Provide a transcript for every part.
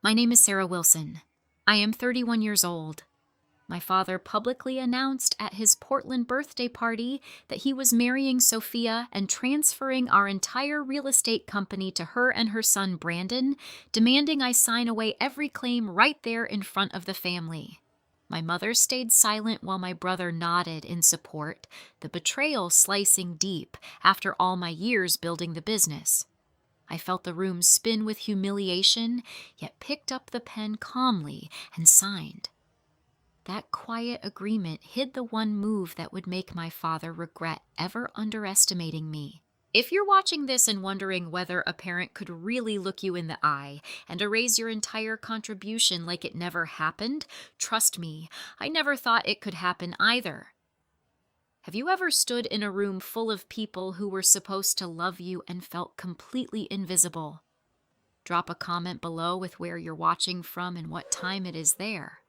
My name is Sarah Wilson. I am 31 years old. My father publicly announced at his Portland birthday party that he was marrying Sophia and transferring our entire real estate company to her and her son Brandon, demanding I sign away every claim right there in front of the family. My mother stayed silent while my brother nodded in support, the betrayal slicing deep after all my years building the business. I felt the room spin with humiliation, yet picked up the pen calmly and signed. That quiet agreement hid the one move that would make my father regret ever underestimating me. If you're watching this and wondering whether a parent could really look you in the eye and erase your entire contribution like it never happened, trust me, I never thought it could happen either. Have you ever stood in a room full of people who were supposed to love you and felt completely invisible? Drop a comment below with where you're watching from and what time it is there.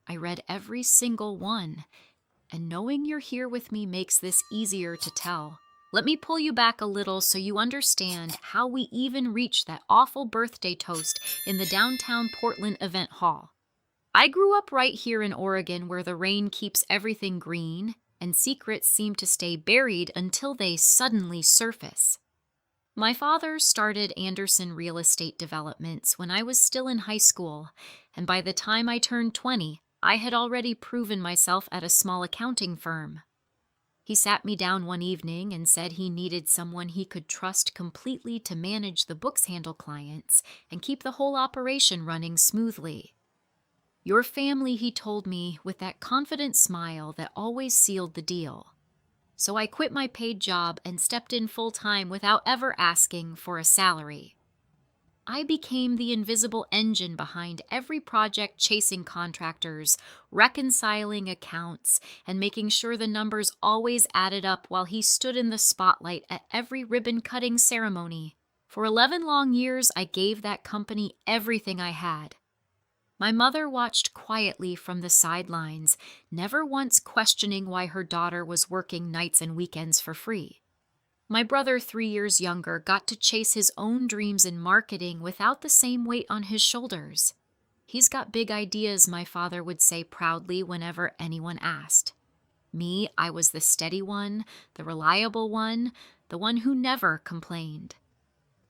I read every single one, and knowing you're here with me makes this easier to tell. Let me pull you back a little so you understand how we even reached that awful birthday toast in the downtown Portland event hall. I grew up right here in Oregon where the rain keeps everything green, and secrets seem to stay buried until they suddenly surface. My father started Anderson Real Estate Developments when I was still in high school, and by the time I turned 20, I had already proven myself at a small accounting firm. He sat me down one evening and said he needed someone he could trust completely to manage the books handle clients and keep the whole operation running smoothly. Your family, he told me, with that confident smile that always sealed the deal. So I quit my paid job and stepped in full-time without ever asking for a salary. I became the invisible engine behind every project, chasing contractors, reconciling accounts, and making sure the numbers always added up while he stood in the spotlight at every ribbon-cutting ceremony. For 11 long years, I gave that company everything I had. My mother watched quietly from the sidelines, never once questioning why her daughter was working nights and weekends for free. My brother, 3 years younger, got to chase his own dreams in marketing without the same weight on his shoulders. He's got big ideas, my father would say proudly whenever anyone asked. Me, I was the steady one, the reliable one, the one who never complained.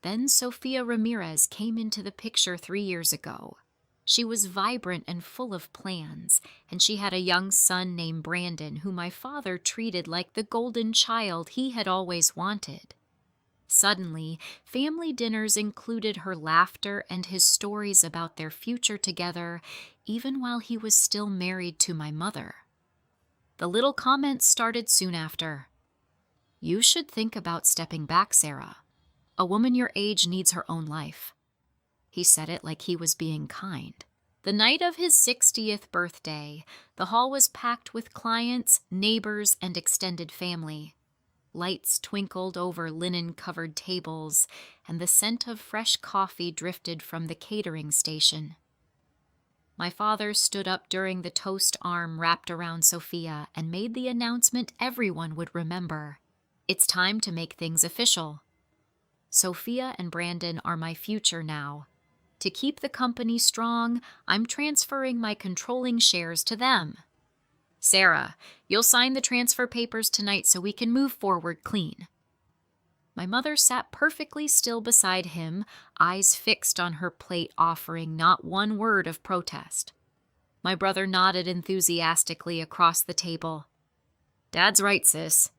Then Sophia Ramirez came into the picture 3 years ago. She was vibrant and full of plans, and she had a young son named Brandon who my father treated like the golden child he had always wanted. Suddenly, family dinners included her laughter and his stories about their future together, even while he was still married to my mother. The little comments started soon after. "You should think about stepping back, Sarah. A woman your age needs her own life." He said it like he was being kind. The night of his 60th birthday, the hall was packed with clients, neighbors, and extended family. Lights twinkled over linen-covered tables, and the scent of fresh coffee drifted from the catering station. My father stood up during the toast arm wrapped around Sophia and made the announcement everyone would remember. "It's time to make things official. Sophia and Brandon are my future now. To keep the company strong, I'm transferring my controlling shares to them. Sarah, you'll sign the transfer papers tonight so we can move forward clean." My mother sat perfectly still beside him, eyes fixed on her plate, offering not one word of protest. My brother nodded enthusiastically across the table. "Dad's right, sis."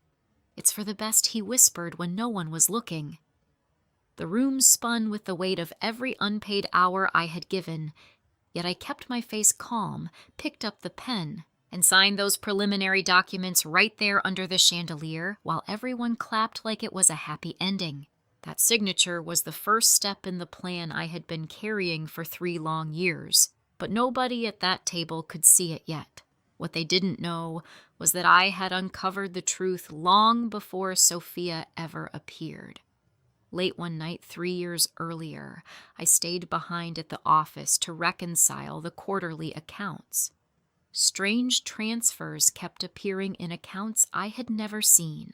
"It's for the best," he whispered when no one was looking. The room spun with the weight of every unpaid hour I had given, yet I kept my face calm, picked up the pen, and signed those preliminary documents right there under the chandelier while everyone clapped like it was a happy ending. That signature was the first step in the plan I had been carrying for 3 long years, but nobody at that table could see it yet. What they didn't know was that I had uncovered the truth long before Sophia ever appeared. Late one night 3 years earlier, I stayed behind at the office to reconcile the quarterly accounts. Strange transfers kept appearing in accounts I had never seen.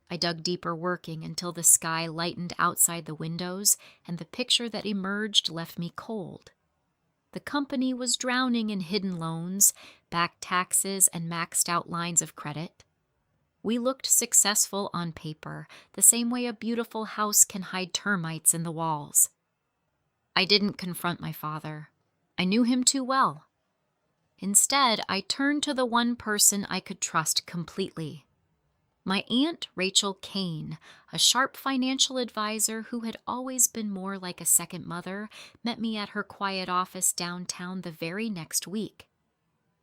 I dug deeper, working until the sky lightened outside the windows, and the picture that emerged left me cold. The company was drowning in hidden loans, back taxes, and maxed out lines of credit. We looked successful on paper, the same way a beautiful house can hide termites in the walls. I didn't confront my father. I knew him too well. Instead, I turned to the one person I could trust completely. My Aunt Rachel Kane, a sharp financial advisor who had always been more like a second mother, met me at her quiet office downtown the very next week.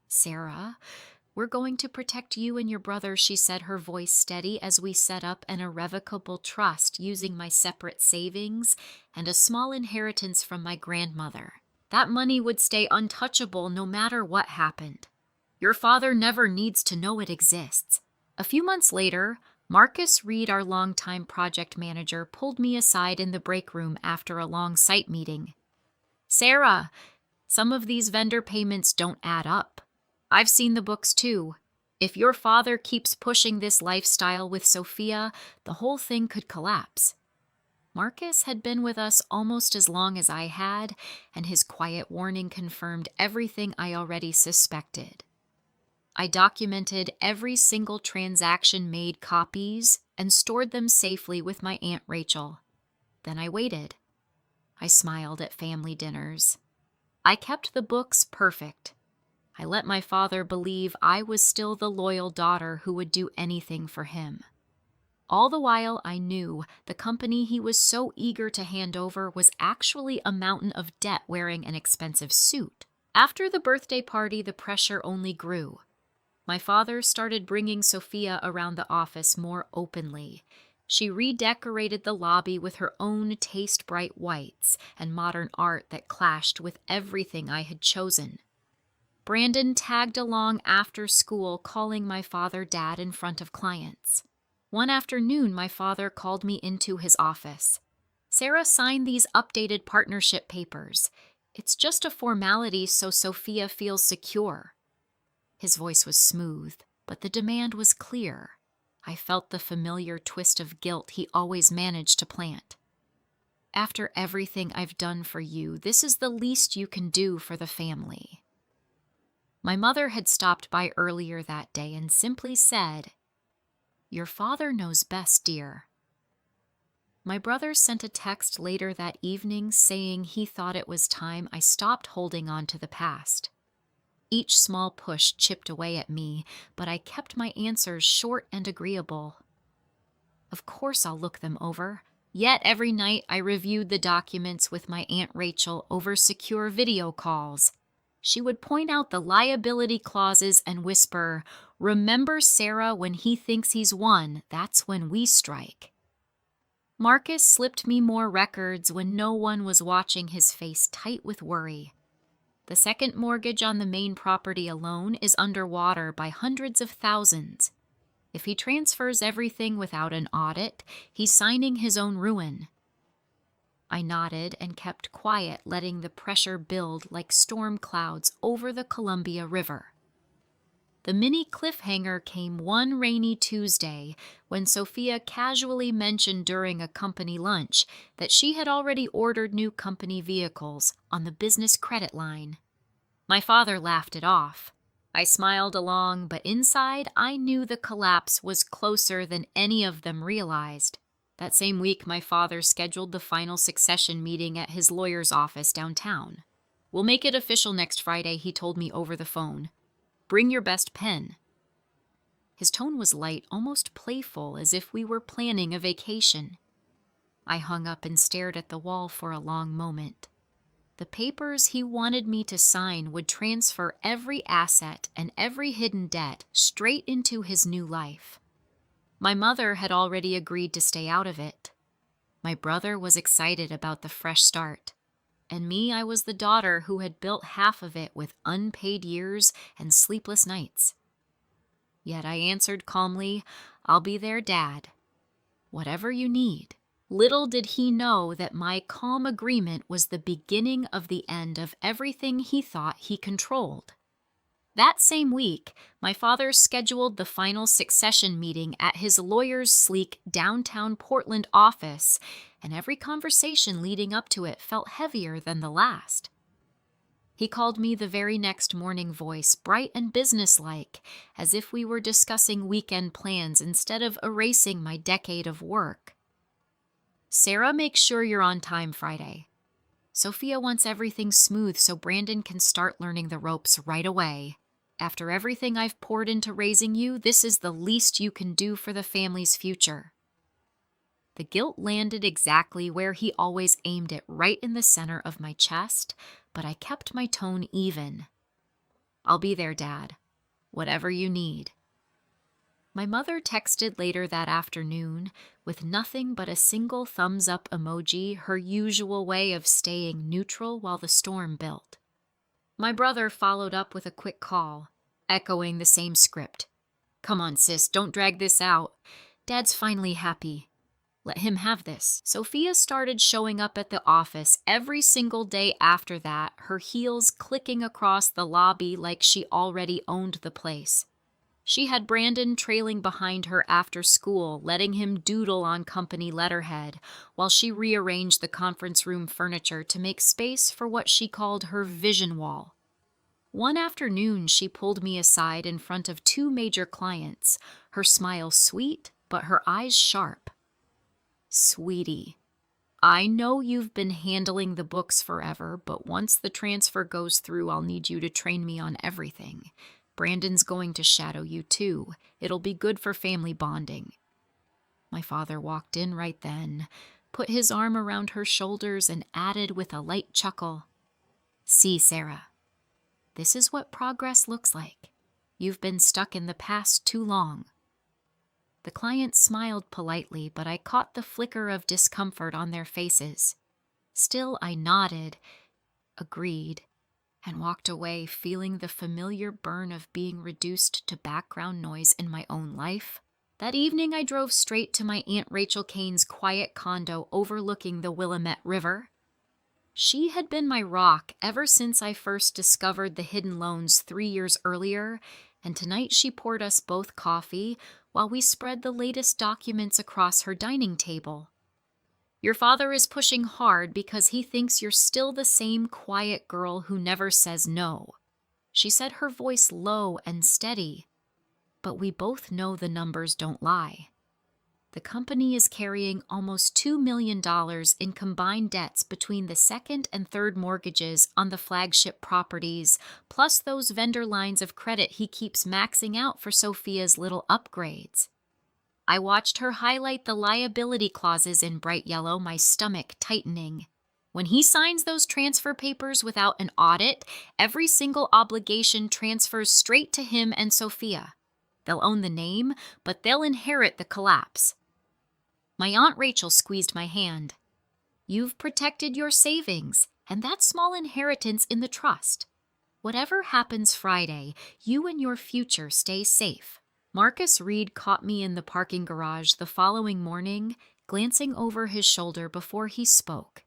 "Sarah, we're going to protect you and your brother," she said, her voice steady, as we set up an irrevocable trust using my separate savings and a small inheritance from my grandmother. That money would stay untouchable no matter what happened. Your father never needs to know it exists. A few months later, Marcus Reed, our longtime project manager, pulled me aside in the break room after a long site meeting. "Sarah, some of these vendor payments don't add up. I've seen the books too. If your father keeps pushing this lifestyle with Sophia, the whole thing could collapse." Marcus had been with us almost as long as I had, and his quiet warning confirmed everything I already suspected. I documented every single transaction, made copies, and stored them safely with my Aunt Rachel. Then I waited. I smiled at family dinners. I kept the books perfect. I let my father believe I was still the loyal daughter who would do anything for him. All the while, I knew the company he was so eager to hand over was actually a mountain of debt wearing an expensive suit. After the birthday party, the pressure only grew. My father started bringing Sophia around the office more openly. She redecorated the lobby with her own taste-bright whites and modern art that clashed with everything I had chosen. Brandon tagged along after school, calling my father Dad in front of clients. One afternoon, my father called me into his office. "Sarah, sign these updated partnership papers. It's just a formality so Sophia feels secure." His voice was smooth, but the demand was clear. I felt the familiar twist of guilt he always managed to plant. "After everything I've done for you, this is the least you can do for the family." My mother had stopped by earlier that day and simply said, "Your father knows best, dear." My brother sent a text later that evening saying he thought it was time I stopped holding on to the past. Each small push chipped away at me, but I kept my answers short and agreeable. "Of course I'll look them over." Yet every night I reviewed the documents with my Aunt Rachel over secure video calls. She would point out the liability clauses and whisper, "Remember, Sarah, when he thinks he's won, that's when we strike." Marcus slipped me more records when no one was watching, his face tight with worry. The second mortgage on the main property alone is underwater by hundreds of thousands. If he transfers everything without an audit, he's signing his own ruin. I nodded and kept quiet, letting the pressure build like storm clouds over the Columbia River. The mini cliffhanger came one rainy Tuesday when Sophia casually mentioned during a company lunch that she had already ordered new company vehicles on the business credit line. My father laughed it off. I smiled along, but inside I knew the collapse was closer than any of them realized. That same week, my father scheduled the final succession meeting at his lawyer's office downtown. "We'll make it official next Friday," he told me over the phone. "Bring your best pen." His tone was light, almost playful, as if we were planning a vacation. I hung up and stared at the wall for a long moment. The papers he wanted me to sign would transfer every asset and every hidden debt straight into his new life. My mother had already agreed to stay out of it. My brother was excited about the fresh start. And me, I was the daughter who had built half of it with unpaid years and sleepless nights. Yet I answered calmly, "I'll be there, Dad. Whatever you need." Little did he know that my calm agreement was the beginning of the end of everything he thought he controlled. That same week, my father scheduled the final succession meeting at his lawyer's sleek downtown Portland office, and every conversation leading up to it felt heavier than the last. He called me the very next morning, voice bright and businesslike, as if we were discussing weekend plans instead of erasing my decade of work. "Sarah, make sure you're on time Friday. Sophia wants everything smooth so Brandon can start learning the ropes right away. After everything I've poured into raising you, this is the least you can do for the family's future." The guilt landed exactly where he always aimed it, right in the center of my chest, but I kept my tone even. "I'll be there, Dad. Whatever you need." My mother texted later that afternoon with nothing but a single thumbs up emoji, her usual way of staying neutral while the storm built. My brother followed up with a quick call, echoing the same script. "Come on, sis, don't drag this out. Dad's finally happy. Let him have this." Sophia started showing up at the office every single day after that, her heels clicking across the lobby like she already owned the place. She had Brandon trailing behind her after school, letting him doodle on company letterhead, while she rearranged the conference room furniture to make space for what she called her vision wall. One afternoon, she pulled me aside in front of two major clients, her smile sweet, but her eyes sharp. "Sweetie, I know you've been handling the books forever, but once the transfer goes through, I'll need you to train me on everything. Brandon's going to shadow you too. It'll be good for family bonding." My father walked in right then, put his arm around her shoulders, and added with a light chuckle, "See, Sarah, this is what progress looks like. You've been stuck in the past too long." The clients smiled politely, but I caught the flicker of discomfort on their faces. Still, I nodded, agreed, and walked away feeling the familiar burn of being reduced to background noise in my own life. That evening, I drove straight to my Aunt Rachel Kane's quiet condo overlooking the Willamette River. She had been my rock ever since I first discovered the hidden loans 3 years earlier, and tonight she poured us both coffee while we spread the latest documents across her dining table. "Your father is pushing hard because he thinks you're still the same quiet girl who never says no," she said, her voice low and steady. "But we both know the numbers don't lie. The company is carrying almost $2 million in combined debts between the second and third mortgages on the flagship properties, plus those vendor lines of credit he keeps maxing out for Sophia's little upgrades." I watched her highlight the liability clauses in bright yellow, my stomach tightening. When he signs those transfer papers without an audit, every single obligation transfers straight to him and Sophia. They'll own the name, but they'll inherit the collapse. My Aunt Rachel squeezed my hand. "You've protected your savings, and that small inheritance in the trust. Whatever happens Friday, you and your future stay safe." Marcus Reed caught me in the parking garage the following morning, glancing over his shoulder before he spoke.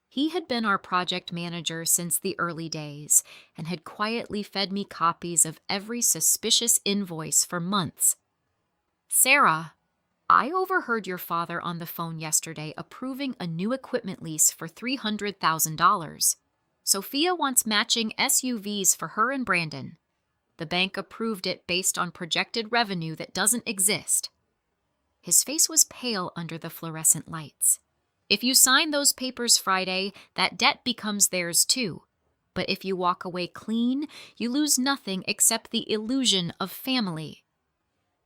He had been our project manager since the early days and had quietly fed me copies of every suspicious invoice for months. "Sarah, I overheard your father on the phone yesterday approving a new equipment lease for $300,000. Sophia wants matching SUVs for her and Brandon. The bank approved it based on projected revenue that doesn't exist." His face was pale under the fluorescent lights. "If you sign those papers Friday, that debt becomes theirs too. But if you walk away clean, you lose nothing except the illusion of family."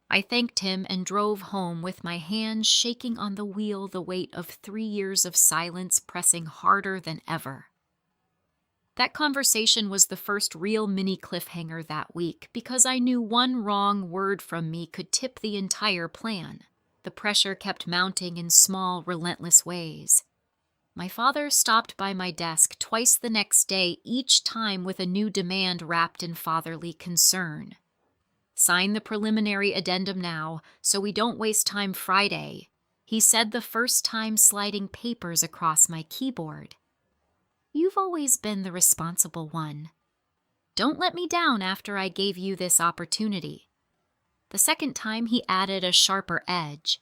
I thanked him and drove home with my hands shaking on the wheel, the weight of 3 years of silence pressing harder than ever. That conversation was the first real mini cliffhanger that week because I knew one wrong word from me could tip the entire plan. The pressure kept mounting in small, relentless ways. My father stopped by my desk twice the next day, each time with a new demand wrapped in fatherly concern. "Sign the preliminary addendum now, so we don't waste time Friday," he said the first time sliding papers across my keyboard. "You've always been the responsible one." Don't let me down after I gave you this opportunity." The second time he added a sharper edge.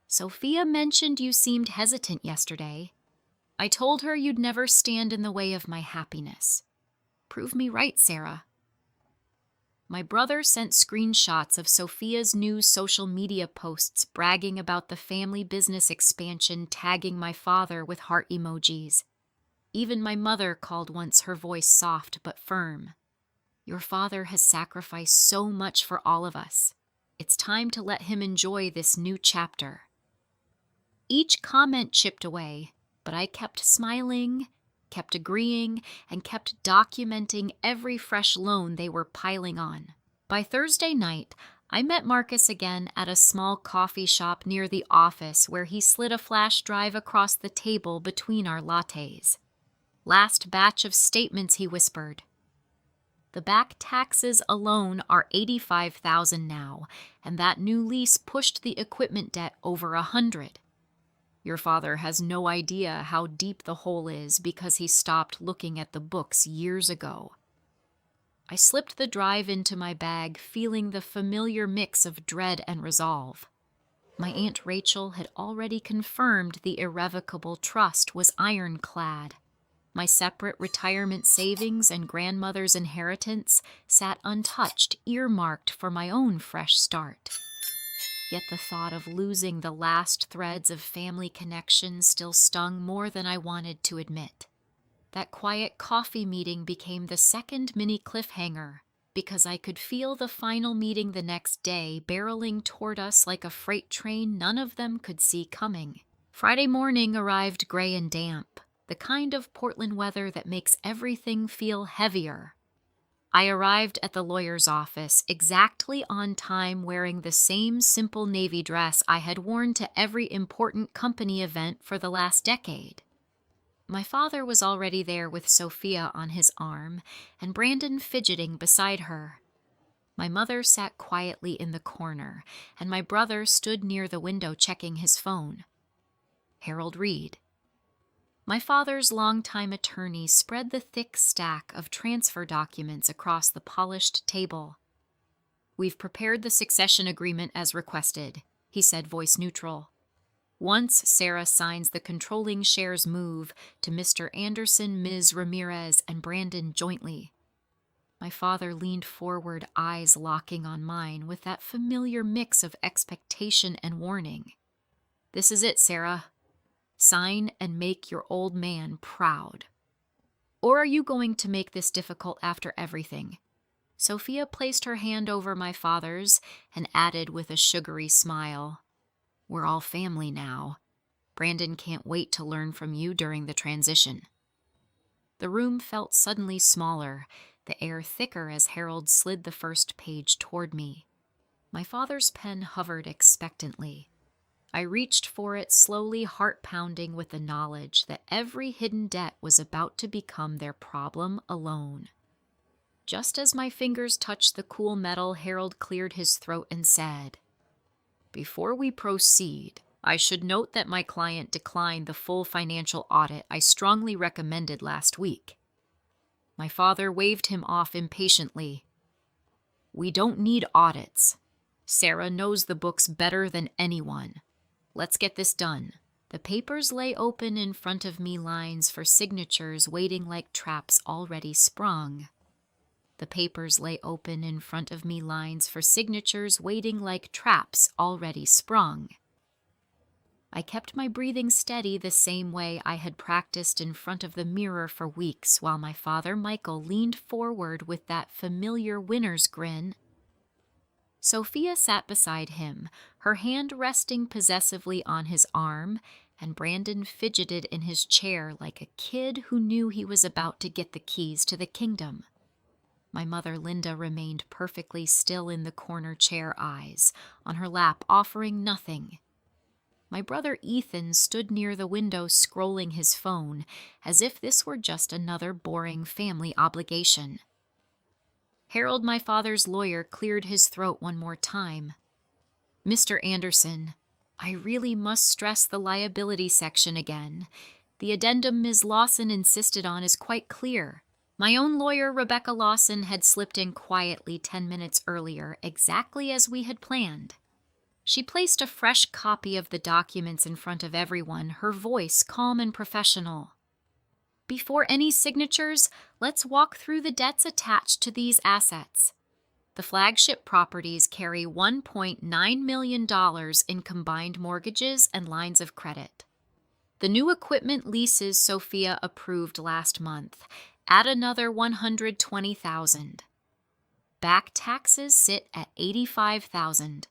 "Sophia mentioned you seemed hesitant yesterday. I told her you'd never stand in the way of my happiness. Prove me right, Sarah." My brother sent screenshots of Sophia's new social media posts bragging about the family business expansion, tagging my father with heart emojis. Even my mother called once, her voice soft but firm. "Your father has sacrificed so much for all of us. It's time to let him enjoy this new chapter." Each comment chipped away, but I kept smiling, kept agreeing, and kept documenting every fresh loan they were piling on. By Thursday night, I met Marcus again at a small coffee shop near the office where he slid a flash drive across the table between our lattes. "Last batch of statements," he whispered. "The back taxes alone are $85,000 now, and that new lease pushed the equipment debt over $100. Your father has no idea how deep the hole is because he stopped looking at the books years ago." I slipped the drive into my bag, feeling the familiar mix of dread and resolve. My Aunt Rachel had already confirmed the irrevocable trust was ironclad. My separate retirement savings and grandmother's inheritance sat untouched, earmarked for my own fresh start. Yet the thought of losing the last threads of family connection still stung more than I wanted to admit. That quiet coffee meeting became the second mini cliffhanger, because I could feel the final meeting the next day barreling toward us like a freight train none of them could see coming. Friday morning arrived gray and damp, the kind of Portland weather that makes everything feel heavier. I arrived at the lawyer's office exactly on time, wearing the same simple navy dress I had worn to every important company event for the last decade. My father was already there with Sophia on his arm and Brandon fidgeting beside her. My mother sat quietly in the corner, and my brother stood near the window checking his phone. Harold Reed. My father's longtime attorney spread the thick stack of transfer documents across the polished table. "We've prepared the succession agreement as requested," he said, voice neutral. "Once Sarah signs, the controlling shares move to Mr. Anderson, Ms. Ramirez, and Brandon jointly." My father leaned forward, eyes locking on mine with that familiar mix of expectation and warning. "This is it, Sarah. Sign and make your old man proud. Or are you going to make this difficult after everything?" Sophia placed her hand over my father's and added with a sugary smile, "We're all family now. Brandon can't wait to learn from you during the transition." The room felt suddenly smaller, the air thicker as Harold slid the first page toward me. My father's pen hovered expectantly. I reached for it, slowly, heart pounding with the knowledge that every hidden debt was about to become their problem alone. Just as my fingers touched the cool metal, Harold cleared his throat and said, "Before we proceed, I should note that my client declined the full financial audit I strongly recommended last week." My father waved him off impatiently. "We don't need audits. Sarah knows the books better than anyone. Let's get this done." The papers lay open in front of me, lines for signatures waiting like traps already sprung. The papers lay open in front of me, lines for signatures waiting like traps already sprung. I kept my breathing steady the same way I had practiced in front of the mirror for weeks, while my father, Michael, leaned forward with that familiar winner's grin. Sophia sat beside him, her hand resting possessively on his arm, and Brandon fidgeted in his chair like a kid who knew he was about to get the keys to the kingdom. My mother, Linda, remained perfectly still in the corner chair, eyes on her lap, offering nothing. My brother Ethan stood near the window scrolling his phone, as if this were just another boring family obligation. Harold, my father's lawyer, cleared his throat one more time. "Mr. Anderson, I really must stress the liability section again. The addendum Ms. Lawson insisted on is quite clear. My own lawyer, Rebecca Lawson, had slipped in quietly 10 minutes earlier, exactly as we had planned. She placed a fresh copy of the documents in front of everyone, her voice calm and professional. Before any signatures, let's walk through the debts attached to these assets. The flagship properties carry $1.9 million in combined mortgages and lines of credit. The new equipment leases Sophia approved last month add another $120,000. Back taxes sit at $85,000.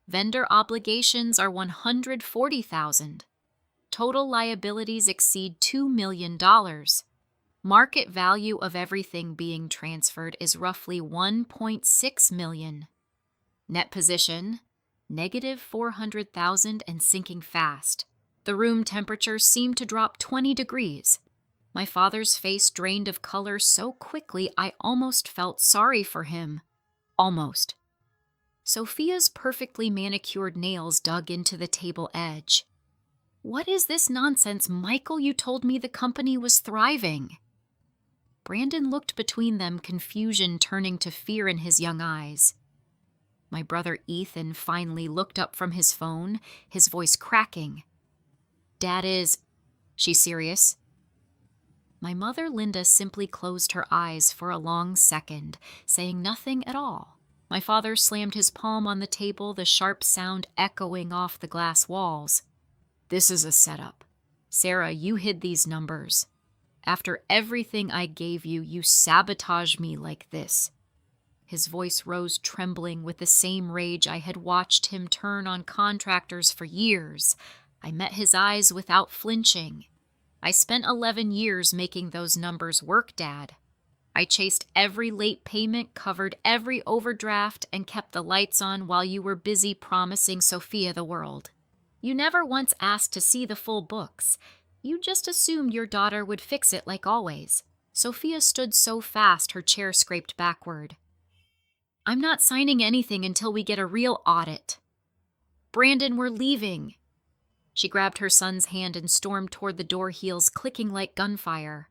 Vendor obligations are $140,000. Total liabilities exceed $2 million. Market value of everything being transferred is roughly $1.6 million. Net position, negative $400,000 and sinking fast. The room temperature seemed to drop 20 degrees. My father's face drained of color so quickly I almost felt sorry for him. Almost. Sophia's perfectly manicured nails dug into the table edge. "What is this nonsense, Michael? You told me the company was thriving." Brandon looked between them, confusion turning to fear in his young eyes. My brother Ethan finally looked up from his phone, his voice cracking. "Dad is... she serious?" My mother Linda simply closed her eyes for a long second, saying nothing at all. My father slammed his palm on the table, the sharp sound echoing off the glass walls. "This is a setup. Sarah, you hid these numbers. After everything I gave you, you sabotage me like this." His voice rose trembling with the same rage I had watched him turn on contractors for years. I met his eyes without flinching. "I spent 11 years making those numbers work, Dad. I chased every late payment, covered every overdraft, and kept the lights on while you were busy promising Sophia the world. You never once asked to see the full books. You just assumed your daughter would fix it like always." Sophia stood so fast her chair scraped backward. "I'm not signing anything until we get a real audit. Brandon, we're leaving." She grabbed her son's hand and stormed toward the door, heels clicking like gunfire.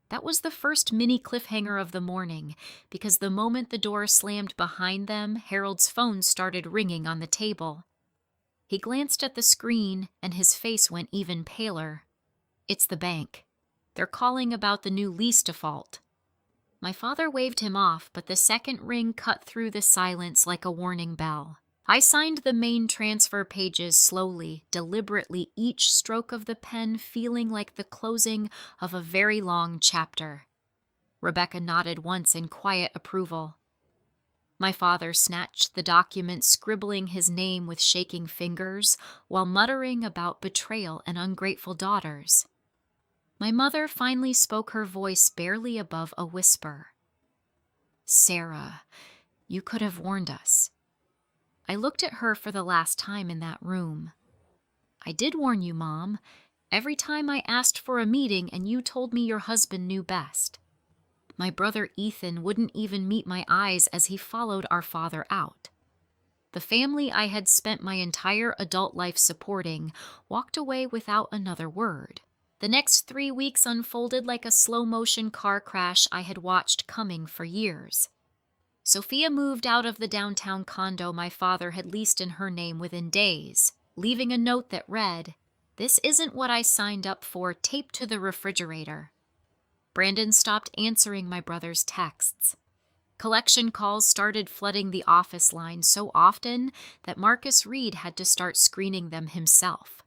That was the first mini cliffhanger of the morning, because the moment the door slammed behind them, Harold's phone started ringing on the table. He glanced at the screen, and his face went even paler. "It's the bank. They're calling about the new lease default." My father waved him off, but the second ring cut through the silence like a warning bell. I signed the main transfer pages slowly, deliberately, each stroke of the pen feeling like the closing of a very long chapter. Rebecca nodded once in quiet approval. My father snatched the document, scribbling his name with shaking fingers, while muttering about betrayal and ungrateful daughters. My mother finally spoke, her voice barely above a whisper. "Sarah, you could have warned us." I looked at her for the last time in that room. "I did warn you, Mom. Every time I asked for a meeting and you told me your husband knew best." My brother Ethan wouldn't even meet my eyes as he followed our father out. The family I had spent my entire adult life supporting walked away without another word. The next 3 weeks unfolded like a slow-motion car crash I had watched coming for years. Sophia moved out of the downtown condo my father had leased in her name within days, leaving a note that read, "This isn't what I signed up for," taped to the refrigerator. Brandon stopped answering my brother's texts. Collection calls started flooding the office line so often that Marcus Reed had to start screening them himself.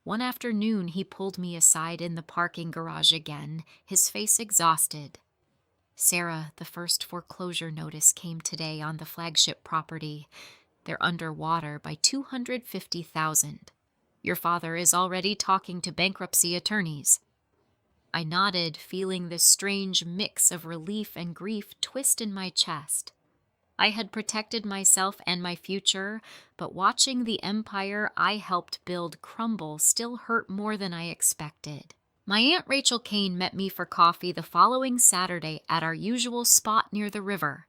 One afternoon, he pulled me aside in the parking garage again, his face exhausted. "Sarah, the first foreclosure notice came today on the flagship property. They're underwater by $250,000. Your father is already talking to bankruptcy attorneys." I nodded, feeling this strange mix of relief and grief twist in my chest. I had protected myself and my future, but watching the empire I helped build crumble still hurt more than I expected. My Aunt Rachel Kane met me for coffee the following Saturday at our usual spot near the river.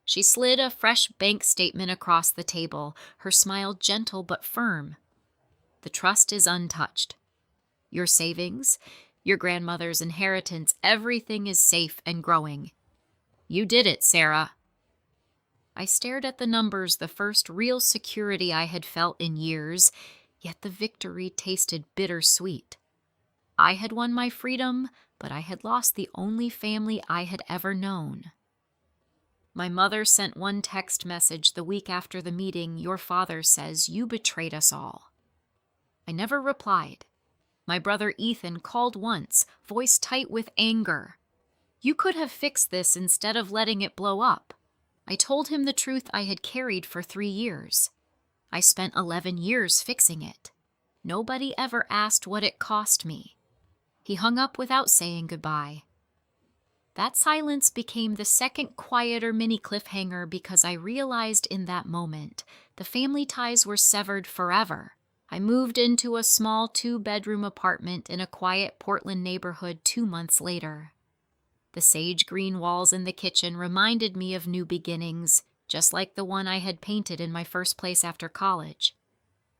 She slid a fresh bank statement across the table, her smile gentle but firm. "The trust is untouched. Your savings, Your grandmother's inheritance, everything is safe and growing. You did it, Sarah. I stared at the numbers, the first real security I had felt in years, yet the victory tasted bittersweet. I had won my freedom, but I had lost the only family I had ever known. My mother sent one text message the week after the meeting. Your father says you betrayed us all. I never replied. My brother Ethan called once, voice tight with anger. You could have fixed this instead of letting it blow up. I told him the truth I had carried for 3 years. I spent 11 years fixing it. Nobody ever asked what it cost me. He hung up without saying goodbye. That silence became the second quieter mini cliffhanger because I realized in that moment the family ties were severed forever. I moved into a small 2-bedroom apartment in a quiet Portland neighborhood 2 months later. The sage green walls in the kitchen reminded me of new beginnings, just like the one I had painted in my first place after college.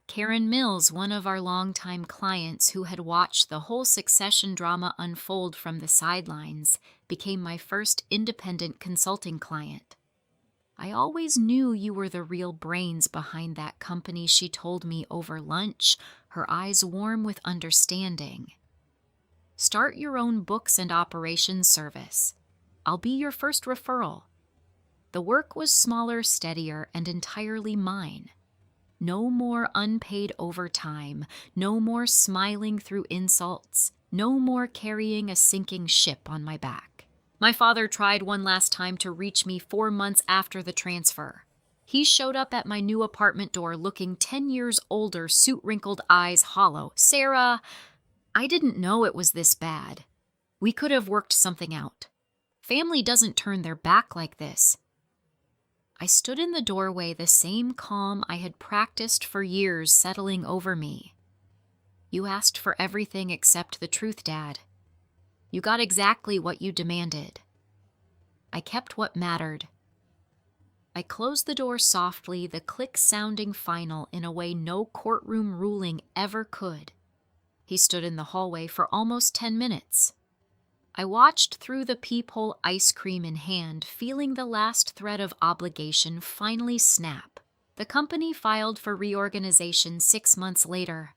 Karen Mills, one of our longtime clients who had watched the whole Succession drama unfold from the sidelines, became my first independent consulting client. I always knew you were the real brains behind that company, she told me over lunch, her eyes warm with understanding. Start your own books and operations service. I'll be your first referral. The work was smaller, steadier, and entirely mine. No more unpaid overtime, no more smiling through insults, no more carrying a sinking ship on my back. My father tried one last time to reach me 4 months after the transfer. He showed up at my new apartment door looking 10 years older, suit-wrinkled eyes hollow. Sarah, I didn't know it was this bad. We could have worked something out. Family doesn't turn their back like this. I stood in the doorway, the same calm I had practiced for years settling over me. You asked for everything except the truth, Dad. You got exactly what you demanded. I kept what mattered. I closed the door softly, the click sounding final in a way no courtroom ruling ever could. He stood in the hallway for almost 10 minutes. I watched through the peephole, ice cream in hand, feeling the last thread of obligation finally snap. The company filed for reorganization 6 months later.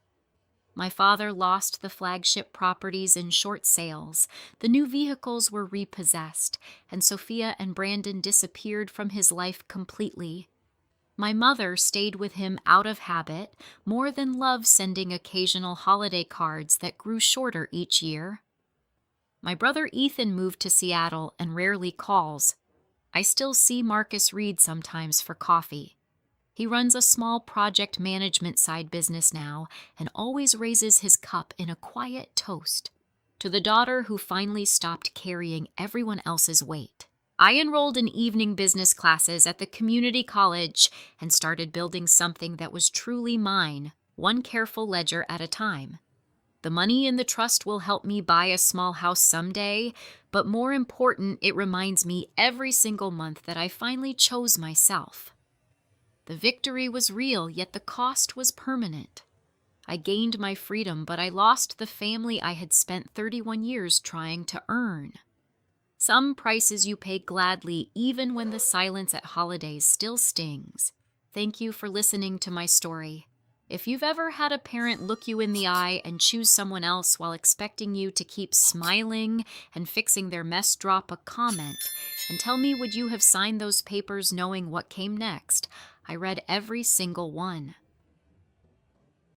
My father lost the flagship properties in short sales. The new vehicles were repossessed, and Sophia and Brandon disappeared from his life completely. My mother stayed with him out of habit, more than love sending occasional holiday cards that grew shorter each year. My brother Ethan moved to Seattle and rarely calls. I still see Marcus Reed sometimes for coffee. He runs a small project management side business now and always raises his cup in a quiet toast to the daughter who finally stopped carrying everyone else's weight. I enrolled in evening business classes at the community college and started building something that was truly mine, one careful ledger at a time. The money in the trust will help me buy a small house someday, but more important, it reminds me every single month that I finally chose myself. The victory was real, yet the cost was permanent. I gained my freedom, but I lost the family I had spent 31 years trying to earn. Some prices you pay gladly, even when the silence at holidays still stings. Thank you for listening to my story. If you've ever had a parent look you in the eye and choose someone else while expecting you to keep smiling and fixing their mess, drop a comment and tell me, would you have signed those papers knowing what came next? I read every single one.